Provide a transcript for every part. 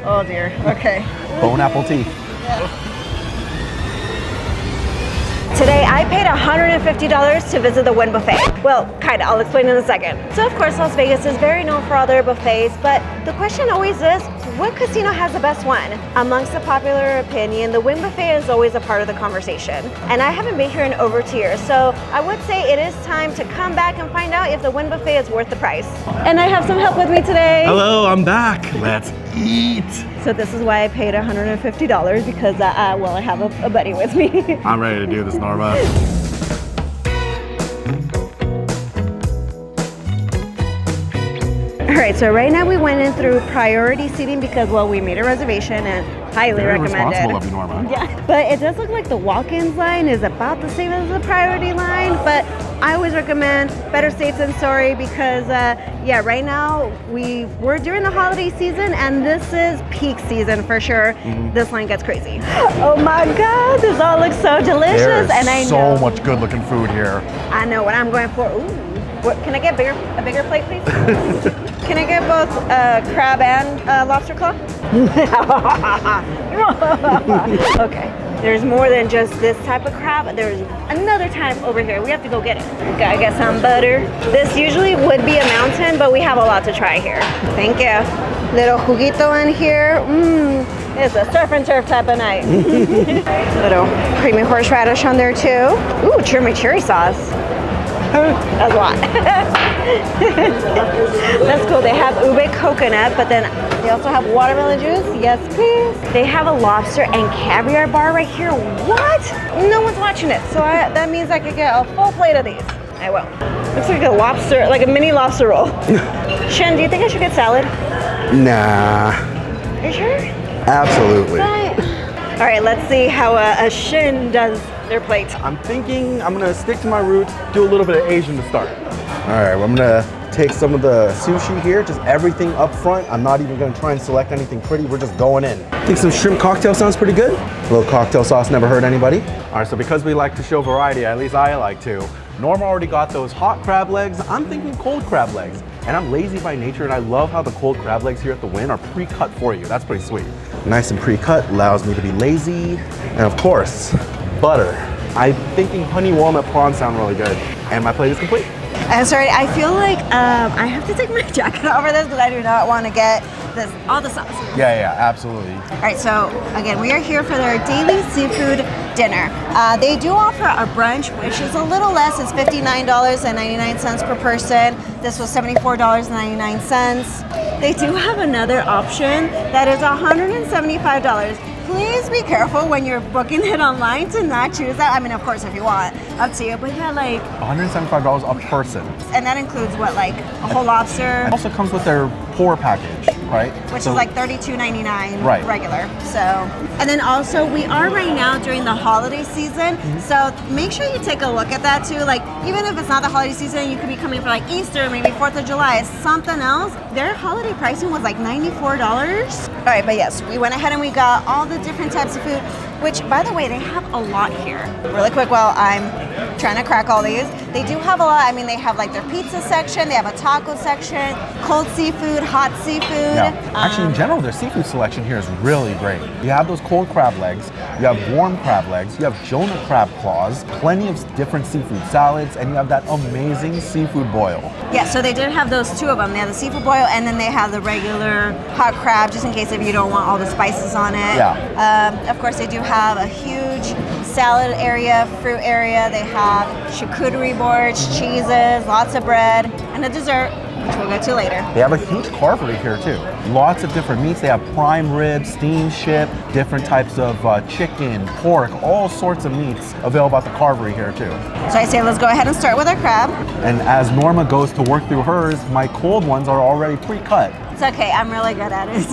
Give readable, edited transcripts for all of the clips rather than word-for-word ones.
Oh dear, okay. Bone apple teeth. Today I paid $150 to visit the Wynn Buffet. Well, kinda, I'll explain in a second. So of course Las Vegas is very known for all their buffets, but the question always is, what casino has the best one? Amongst the popular opinion, the Wynn Buffet is always a part of the conversation. And I haven't been here in over 2 years, so I would say it is time to come back and find out if the Wynn Buffet is worth the price. And I have some help with me today. Hello, I'm back. Let's eat. So this is why I paid $150 because, well, I have a buddy with me. I'm ready to do this, Norma. All right, so right now we went in through priority seating because, well, we made a reservation and highly Very recommended. responsible of you, Norma. Yeah, but it does look like the walk-ins line is about the same as the priority line, but I always recommend better safe than sorry because, yeah, right now we're during the holiday season and this is peak season for sure. This line gets crazy. Oh my God, this all looks so delicious. There's and I so know, much good looking food here. I know what I'm going for. Ooh, what, can I get a bigger plate, please? Can I get both crab and lobster claw? Okay. There's more than just this type of crab. There's another type over here. We have to go get it. Gotta get some butter. This usually would be a mountain, but we have a lot to try here. Thank you. Little juguito in here. It's a surf and turf type of night. Little creamy horseradish on there too. Ooh, chimichurri sauce. That's a lot. That's cool. They have ube coconut, but then they also have watermelon juice. Yes, please. They have a lobster and caviar bar right here. What? No one's watching it. So that means I could get a full plate of these. I will. Looks like a lobster, like a mini lobster roll. Shen, do you think I should get salad? Nah. Are you sure? Absolutely. All right, let's see how a Shin does their plate. I'm thinking I'm gonna stick to my roots, do a little bit of Asian to start. All right, well, I'm gonna take some of the sushi here, just everything up front. I'm not even gonna try and select anything pretty. We're just going in. I think some shrimp cocktail sounds pretty good. A little cocktail sauce never hurt anybody. All right, so because we like to show variety, at least I like to, Norma already got those hot crab legs. I'm thinking cold crab legs. And I'm lazy by nature, and I love how the cold crab legs here at the Wynn are pre-cut for you. That's pretty sweet. Nice and pre-cut, allows me to be lazy. And of course, butter. I'm thinking honey walnut prawns sound really good. And my plate is complete. I'm sorry, I feel like I have to take my jacket off for this because I do not want to get all the sauce. Yeah, absolutely. All right, so again, we are here for their daily seafood dinner. They do offer a brunch, which is a little less. It's $59.99 per person. This was $74.99. They do have another option that is $175. Please be careful when you're booking it online to not choose that. I mean, of course, if you want, up to you. But yeah, like $175 a person. And that includes what, like a whole lobster? It also comes with their pour package, right? Which is like $32.99 right. regular. So, and then also we are right now during the holiday season. So make sure you take a look at that too. Like even if it's not the holiday season, you could be coming for like Easter, maybe 4th of July, something else. Their holiday pricing was like $94. All right, but yes, we went ahead and we got all the different types of food, which by the way, they have a lot here. Really quick while I'm trying to crack all these. They do have a lot. I mean, they have like their pizza section, they have a taco section, cold seafood, hot seafood. Yeah. Actually, in general, their seafood selection here is really great. You have those cold crab legs, you have warm crab legs, you have Jonah crab claws, plenty of different seafood salads, and you have that amazing seafood boil. Yeah, so they did have those two of them. They have the seafood boil, and then they have the regular hot crab, just in case if you don't want all the spices on it. Yeah. Of course, they do have a huge salad area, fruit area. They have charcuterie boards, cheeses, lots of bread, and a dessert, which we'll go to later. They have a huge carvery here too. Lots of different meats. They have prime rib, steam ship, different types of chicken, pork, all sorts of meats available at the carvery here too. So I say let's go ahead and start with our crab. And as Norma goes to work through hers, my cold ones are already pre-cut. It's okay, I'm really good at it.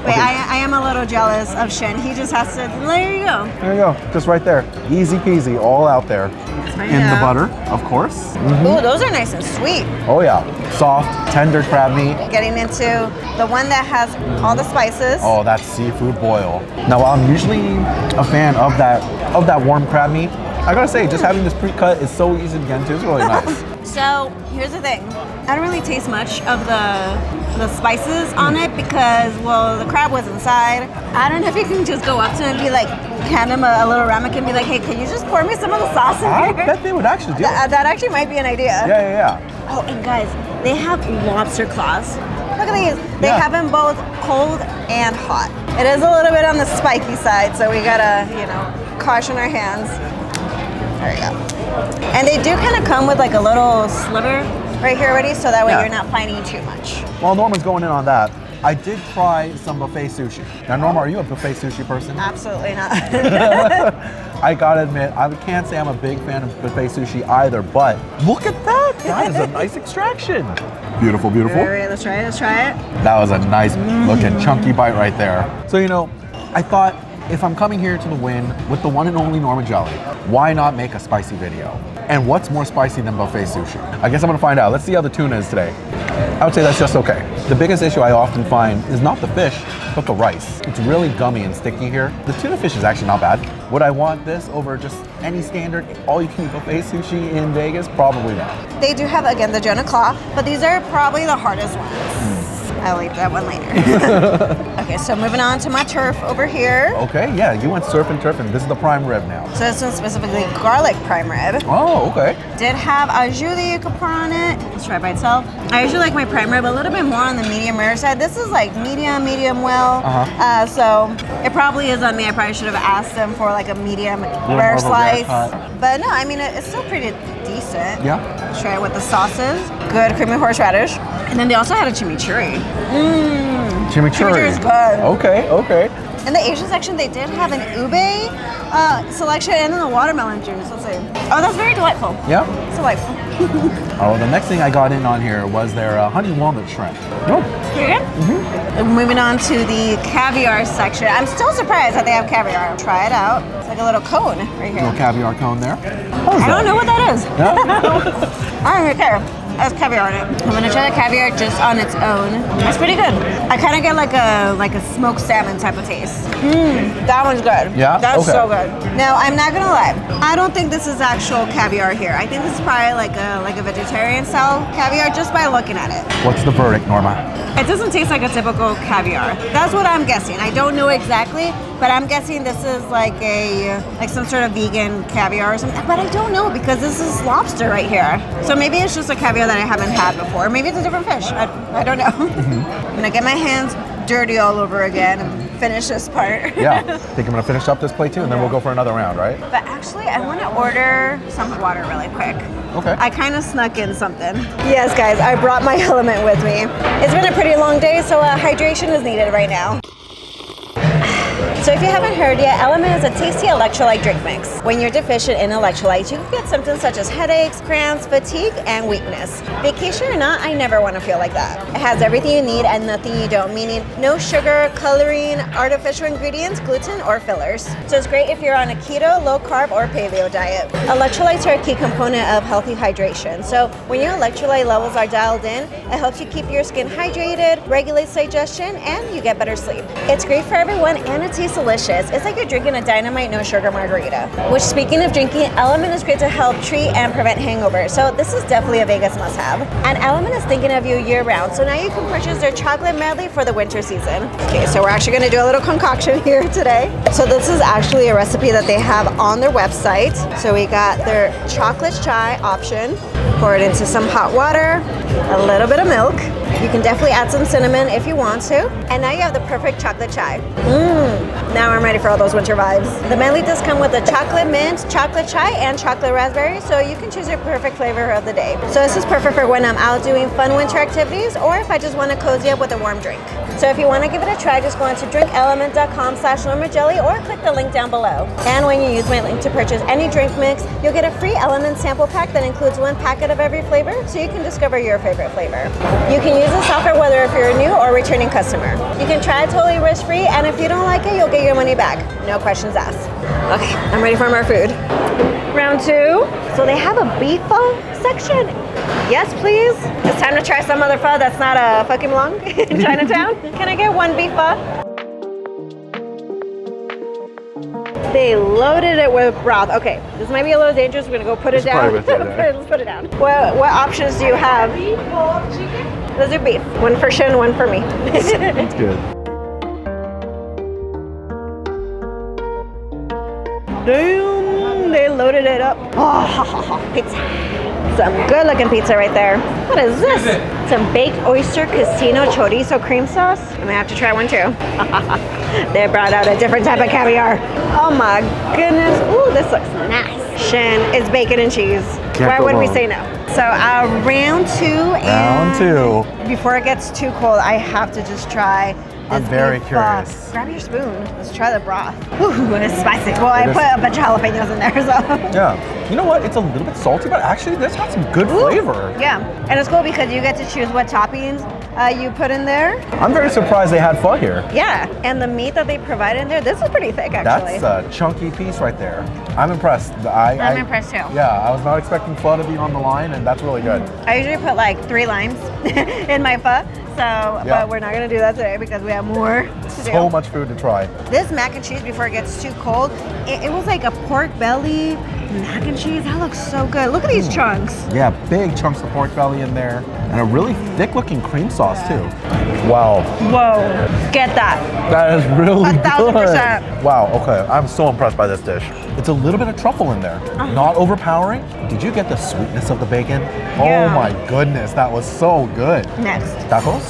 Wait, I am a little jealous of Shin. He just has to, there you go. There you go, just right there. Easy peasy, all out there. In the butter, of course. Ooh, those are nice and sweet. Oh yeah, soft, tender crab meat. Getting into the one that has all the spices. Oh, that seafood boil. Now, while I'm usually a fan of that warm crab meat, I gotta say, just having this pre-cut is so easy to get into. It's really nice. So here's the thing. I don't really taste much of the spices on it because, well, the crab was inside. I don't know if you can just go up to him and be like, hand him a little ramekin and be like, hey, can you just pour me some of the sauce in I here? bet they would actually do it. That actually might be an idea. Yeah. Oh, and guys, they have lobster claws. Look at these. They have them both cold and hot. It is a little bit on the spiky side, so we gotta, caution our hands. There you go. And they do kind of come with like a little sliver right here already, so that way you're not finding too much. While Norma's going in on that, I did try some buffet sushi. Now, Norma, are you a buffet sushi person? Absolutely not. I gotta admit, I can't say I'm a big fan of buffet sushi either, but look at that. That is a nice extraction. Beautiful. Right, let's try it. That was a nice looking chunky bite right there. So, I thought if I'm coming here to the Wynn with the one and only norma.geli, why not make a spicy video? And what's more spicy than buffet sushi? I guess I'm gonna find out. Let's see how the tuna is today. I would say that's just okay. The biggest issue I often find is not the fish, but the rice. It's really gummy and sticky here. The tuna fish is actually not bad. Would I want this over just any standard all-you-can-eat buffet sushi in Vegas? Probably not. They do have, again, the Jonah Claw, but these are probably the hardest ones. I'll eat that one later. Okay, so moving on to my turf over here. Okay, yeah, you went surf and turf, and this is the prime rib now. So this one's specifically garlic prime rib. Oh, okay. Did have au jus that you could pour on it. Let's try it by itself. I usually like my prime rib a little bit more on the medium rare side. This is like medium well. So it probably is on me. I probably should have asked them for like a medium rare slice. But no, I mean, it's still pretty decent. Yeah. Let's try it with the sauces. Good creamy horseradish. And then they also had a chimichurri. Chimichurri is good. Okay. In the Asian section, they did have an ube selection and then the watermelon juice. Let's see. Oh, that's very delightful. Yeah. It's delightful. Oh, the next thing I got in on here was their honey walnut shrimp. Oh. Pretty good. And moving on to the caviar section. I'm still surprised that they have caviar. Try it out. It's like a little cone right here. Little caviar cone there. I don't know what that is. Yeah. I don't even care. It has caviar in it. I'm gonna try the caviar just on its own. It's pretty good. I kind of get like a smoked salmon type of taste. That one's good. Yeah? That's Okay. so good. Now, I'm not gonna lie. I don't think this is actual caviar here. I think this is probably like a vegetarian style caviar just by looking at it. What's the verdict, Norma? It doesn't taste like a typical caviar. That's what I'm guessing. I don't know exactly, but I'm guessing this is like some sort of vegan caviar or something. But I don't know because this is lobster right here. So maybe it's just a caviar that I haven't had before. Maybe it's a different fish. I don't know. I'm gonna get my hands dirty all over again and finish this part. Yeah. I think I'm gonna finish up this plate too, and then we'll go for another round, right? But actually, I want to order some water really quick. Okay. I kind of snuck in something. Yes, guys, I brought my element with me. It's been a pretty long day, so hydration is needed right now. So if you haven't heard yet, Element is a tasty electrolyte drink mix. When you're deficient in electrolytes, you can get symptoms such as headaches, cramps, fatigue, and weakness. Vacation or not, I never want to feel like that. It has everything you need and nothing you don't, meaning no sugar, coloring, artificial ingredients, gluten, or fillers. So it's great if you're on a keto, low carb, or paleo diet. Electrolytes are a key component of healthy hydration. So when your electrolyte levels are dialed in, it helps you keep your skin hydrated, regulates digestion, and you get better sleep. It's great for everyone and it tastes delicious. It's like you're drinking a dynamite no sugar margarita. Which, speaking of drinking, Element is great to help treat and prevent hangovers. So this is definitely a Vegas must-have. And Element is thinking of you year-round. So now you can purchase their chocolate medley for the winter season. Okay, so we're actually going to do a little concoction here today. So this is actually a recipe that they have on their website. So we got their chocolate chai option. Pour it into some hot water, a little bit of milk. You can definitely add some cinnamon if you want to. And now you have the perfect chocolate chai. Now I'm ready for all those winter vibes. The medley does come with a chocolate mint, chocolate chai, and chocolate raspberry, so you can choose your perfect flavor of the day. So this is perfect for when I'm out doing fun winter activities or if I just want to cozy up with a warm drink. So if you want to give it a try, just go on to drinkelement.com/norma.geli or click the link down below. And when you use my link to purchase any drink mix, you'll get a free Element sample pack that includes one packet of every flavor, so you can discover your favorite flavor. You can use this offer whether if you're a new or returning customer. You can try it totally risk-free, and if you don't like it, you'll get your money back. No questions asked. Okay, I'm ready for more food. Round two. So they have a beef pho section. Yes, please. It's time to try some other pho that's not a fucking long in Chinatown. Can I get one beef pho? They loaded it with broth. Okay, this might be a little dangerous. We're gonna go put it down. Let's put it down. What options do you have? Beef, pork, chicken. Let's do beef. One for Shin, one for me. That's good. Damn, they loaded it up. Oh, pizza. Some good looking pizza right there. What is this? Some baked oyster casino chorizo cream sauce. I'm gonna have to try one too. They brought out a different type of caviar. Oh my goodness. Ooh, this looks nice. Shin is bacon and cheese. Why would we say no? So round two. Round two. Before it gets too cold, I have to just try. I'm very curious. Grab your spoon. Let's try the broth. Ooh, it's spicy. Well, I put a bunch of jalapenos in there, so. Yeah. You know what? It's a little bit salty, but actually this has some good flavor. Yeah. And it's cool because you get to choose what toppings you put in there. I'm very surprised they had pho here. Yeah. And the meat that they provide in there, this is pretty thick, actually. That's a chunky piece right there. I'm impressed. I'm impressed too. Yeah, I was not expecting pho to be on the line, and that's really good. I usually put like 3 limes in my pho. So, but we're not gonna do that today because we have more to do. So much food to try. This mac and cheese, before it gets too cold, it was like a pork belly mac and cheese. That looks so good. Look at these chunks. Yeah, big chunks of pork belly in there, and a really thick looking cream sauce too. Wow. Whoa, get that. That is really 1,000%. good. Wow, okay, I'm so impressed by this dish. It's a little bit of truffle in there, not overpowering. Did you get the sweetness of the bacon? Yeah. Oh my goodness, that was so good. Next. Tacos?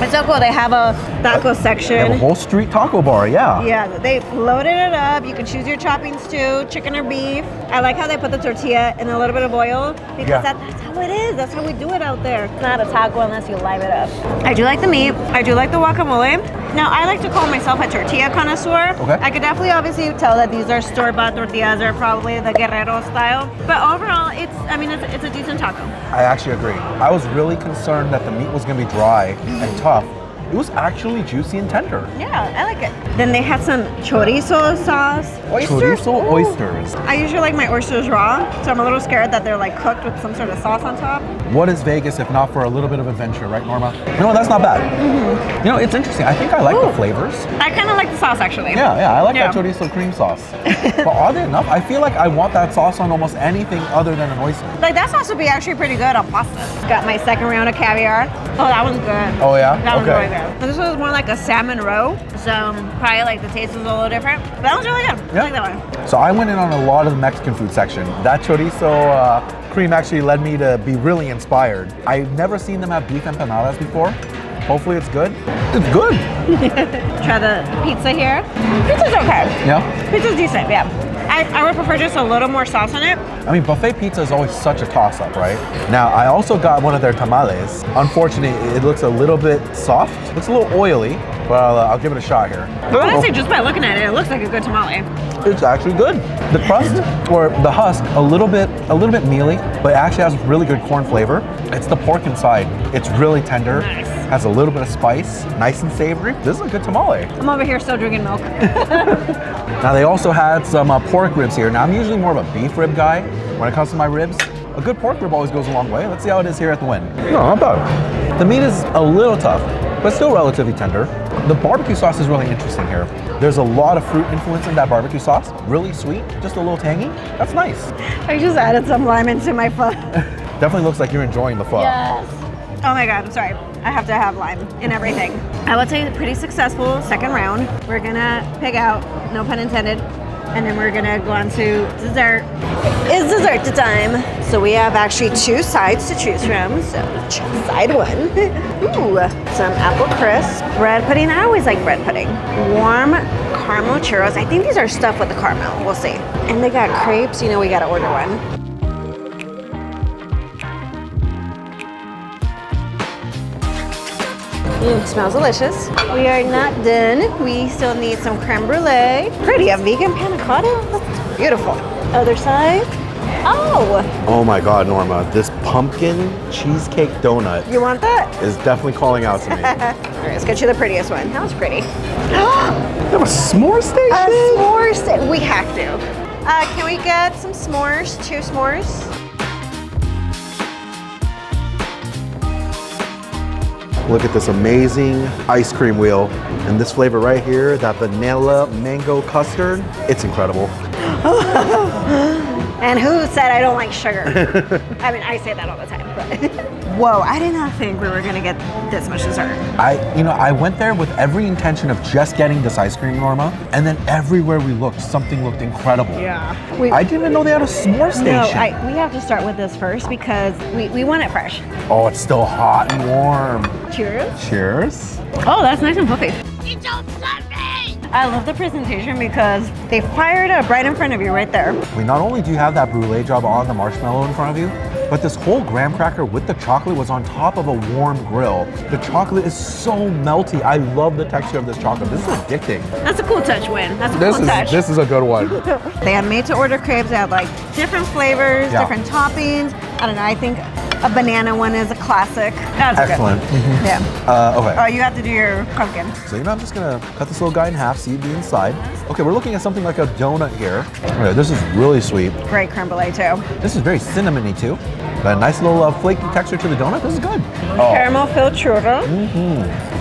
It's so cool. They have a taco section. They have a whole street taco bar, yeah. Yeah, they loaded it up. You can choose your toppings too, chicken or beef. I like how they put the tortilla in a little bit of oil because that's how it is. That's how we do it out there. It's not a taco unless you live it up. I do like the meat. I do like the guacamole. Now, I like to call myself a tortilla connoisseur. Okay. I could definitely obviously tell that these are store-bought tortillas. They're probably the Guerrero style. But overall, it's a decent taco. I actually agree. I was really concerned that the meat was going to be dry and tough. It was actually juicy and tender. Yeah, I like it. Then they had some chorizo sauce. Oysters? Chorizo oysters. I usually like my oysters raw, so I'm a little scared that they're like cooked with some sort of sauce on top. What is Vegas if not for a little bit of adventure, right, Norma? No, that's not bad. You know, it's interesting. I think I like the flavors. I kind of like the sauce, actually. Yeah, I like that chorizo cream sauce. But oddly enough, I feel like I want that sauce on almost anything other than an oyster. Like, that sauce would be actually pretty good on pasta. Got my second round of caviar. Oh, that one's good. Oh, yeah? That was Okay. really good. And this was more like a salmon roe, so probably like the taste was a little different. But that was really good. Yeah. I like that one. So I went in on a lot of the Mexican food section. That chorizo cream actually led me to be really inspired. I've never seen them have beef empanadas before. Hopefully it's good. It's good. Try the pizza here. Pizza's okay. Yeah? Pizza's decent, yeah. I would prefer just a little more sauce on it. I mean, buffet pizza is always such a toss-up, right? Now, I also got one of their tamales. Unfortunately, it looks a little bit soft. It looks a little oily, but I'll give it a shot here. But honestly, just by looking at it, it looks like a good tamale. It's actually good. The crust or the husk, a little bit mealy, but it actually has really good corn flavor. It's the pork inside. It's really tender. Nice. Has a little bit of spice, nice and savory. This is a good tamale. I'm over here still drinking milk. Now they also had some pork ribs here. Now I'm usually more of a beef rib guy when it comes to my ribs. A good pork rib always goes a long way. Let's see how it is here at the Wynn. No, not bad. The meat is a little tough, but still relatively tender. The barbecue sauce is really interesting here. There's a lot of fruit influence in that barbecue sauce. Really sweet, just a little tangy. That's nice. I just added some lime into my pho. Definitely looks like you're enjoying the pho. Yes. Oh my God, I'm sorry. I have to have lime in everything. I would say pretty successful second round. We're gonna pick out, no pun intended, and then we're gonna go on to dessert. It's dessert time. So we have actually 2 sides to choose from. So side 1. Ooh, some apple crisp, bread pudding. I always like bread pudding. Warm caramel churros. I think these are stuffed with the caramel. We'll see. And they got crepes. You know we gotta order one. Smells delicious. We are not done. We still need some creme brulee. Pretty, a vegan panna cotta. That's beautiful. Other side. Oh! Oh my God, Norma, this pumpkin cheesecake donut You want that? is definitely calling out to me. All right, let's get you the prettiest one. That was pretty. They have a s'more station? A s'more stick. We have to. Can we get some s'mores? 2 s'mores? Look at this amazing ice cream wheel. And this flavor right here, that vanilla mango custard, it's incredible. And who said I don't like sugar? I mean, I say that all the time, but whoa, I did not think we were gonna get this much dessert. I went there with every intention of just getting this ice cream, Norma, and then everywhere we looked, something looked incredible. Yeah. I didn't even know they had a s'more station. No, we have to start with this first because we want it fresh. Oh, it's still hot and warm. Cheers. Cheers. Oh, that's nice and fluffy. You don't love me! I love the presentation because they fired up right in front of you right there. Not only do you have that brulee job on the marshmallow in front of you, but this whole graham cracker with the chocolate was on top of a warm grill. The chocolate is so melty. I love the texture of this chocolate. This is addicting. That's a cool touch, Wynn. That's a cool touch. This is a good one. They have made to order crepes. They have like different flavors, different toppings. I don't know, I think a banana one is a classic. That's excellent. A good one. Yeah. Okay. Oh, you have to do your pumpkin. So I'm just gonna cut this little guy in half, see the inside. Okay, we're looking at something like a donut here. Okay, this is really sweet. Great creme brulee too. This is very cinnamony too. But a nice little flaky texture to the donut. This is good. Caramel filled churro.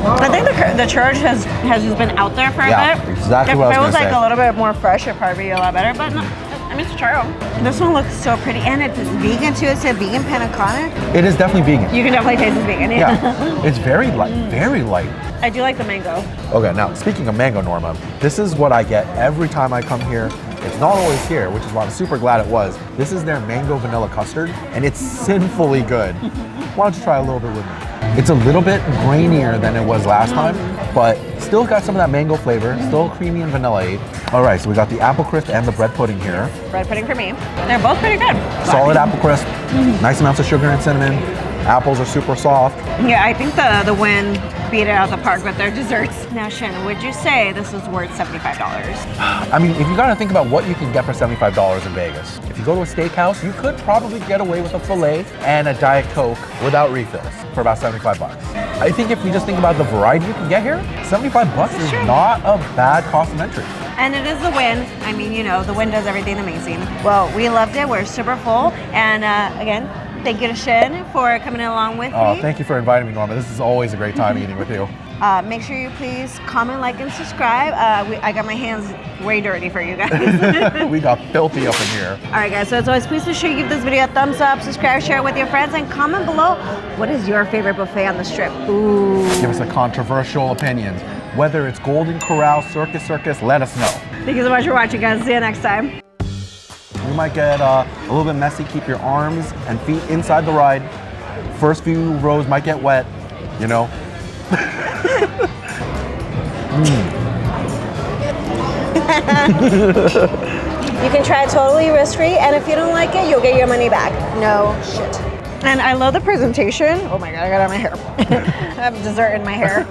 I think the church has just been out there for a bit. Exactly what I was gonna say. If it was like a little bit more fresh, it'd probably be a lot better. But no, I mean, it's churro. This one looks so pretty, and it's vegan too. It's a vegan panna cotta. It is definitely vegan. You can definitely taste it's vegan. Yeah, it's very light, very light. I do like the mango. Okay, now speaking of mango, Norma, this is what I get every time I come here. It's not always here, which is why I'm super glad it was. This is their mango vanilla custard, and it's sinfully good. Why don't you try a little bit with me? It's a little bit grainier than it was last time, but still got some of that mango flavor, still creamy and vanilla-y. All right, so we got the apple crisp and the bread pudding here. Bread pudding for me. They're both pretty good. Solid apple crisp, nice amounts of sugar and cinnamon. Apples are super soft. Yeah, I think the Wynn beat it out of the park with their desserts. Now, Shannon, would you say this is worth $75? I mean, if you gotta think about what you can get for $75 in Vegas, if you go to a steakhouse, you could probably get away with a filet and a Diet Coke without refills for about 75 bucks. I think if you just think about the variety you can get here, 75 bucks is not a bad cost of entry. And it is the Wynn. I mean, you know, the Wynn does everything amazing. Well, we loved it. We're super full. And again, thank you to Shen for coming along with me. Oh, thank you for inviting me, Norma. This is always a great time eating with you. Make sure you please comment, like, and subscribe. I got my hands way dirty for you guys. We got filthy up in here. All right, guys. So as always, please make sure you give this video a thumbs up, subscribe, share it with your friends, and comment below what is your favorite buffet on the Strip. Ooh. Give us a controversial opinions. Whether it's Golden Corral, Circus, let us know. Thank you so much for watching, guys. See you next time. You might get a little bit messy. Keep your arms and feet inside the ride. First few rows might get wet, you know. You can try it totally risk-free, and if you don't like it, you'll get your money back. No shit. And I love the presentation. Oh my god, I got it on my hair. I have dessert in my hair.